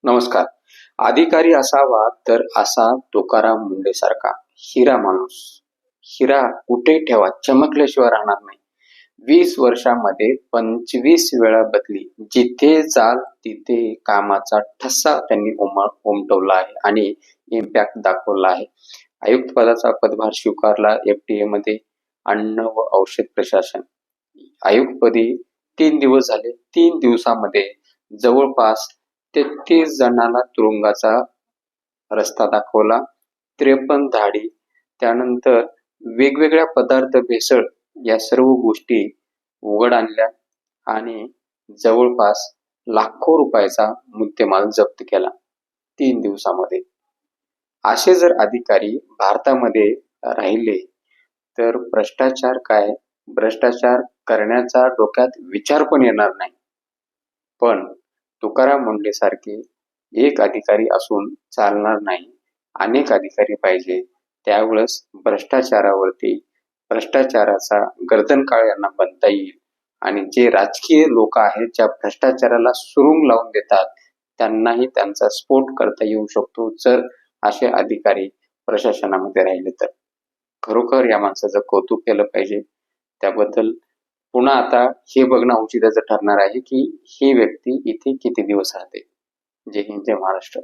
नमस्कार. अधिकारी असावा तर असा तुकाराम मुंढे सारखा हिरा माणूस. हिरा कुठे ठेवा चमकल्याशिवाय राहणार नाही. 20 वर्षामध्ये 25 वेळा बदली. जिथे जाल तिथे कामाचा ठसा त्यांनी उमटवला आहे आणि इम्पॅक्ट दाखवला आहे. आयुक्त पदाचा पदभार स्वीकारला FDA मध्ये अन्न व औषध प्रशासन. आयुक्तपदी 3 दिवस झाले. 3 दिवसामध्ये जवळपास 33 जणांना तुरुंगाचा रस्ता दाखवला, 53 धाडी, त्यानंतर वेगवेगळ्या पदार्थ भेसळ या सर्व गोष्टी उघड आणल्या आणि जवळपास लाखो रुपयाचा मुद्देमाल जप्त केला 3 दिवसामध्ये. असे जर अधिकारी भारतामध्ये राहिले तर भ्रष्टाचार काय, भ्रष्टाचार करण्याचा डोक्यात विचार पण येणार नाही. पण तुकाराम मुंढे सारखे एक अधिकारी असून चालणार नाही. अनेक अधिकारी पाहिजे. त्यावेळेस भ्रष्टाचाराचा गर्दनकाळ यांना बनता येईल आणि जे राजकीय लोक आहेत ज्या भ्रष्टाचाराला सुरुंग लावून देतात त्यांनाही त्यांचा स्फोट करता येऊ शकतो जर असे अधिकारी प्रशासनामध्ये राहिले तर. खरोखर या माणसाचं कौतुक केलं पाहिजे. त्याबद्दल पुन्हा आता हे बघणं औचित्याचं ठरणार आहे की ही व्यक्ती इथे किती दिवस राहते. जय हिंद, जय महाराष्ट्र.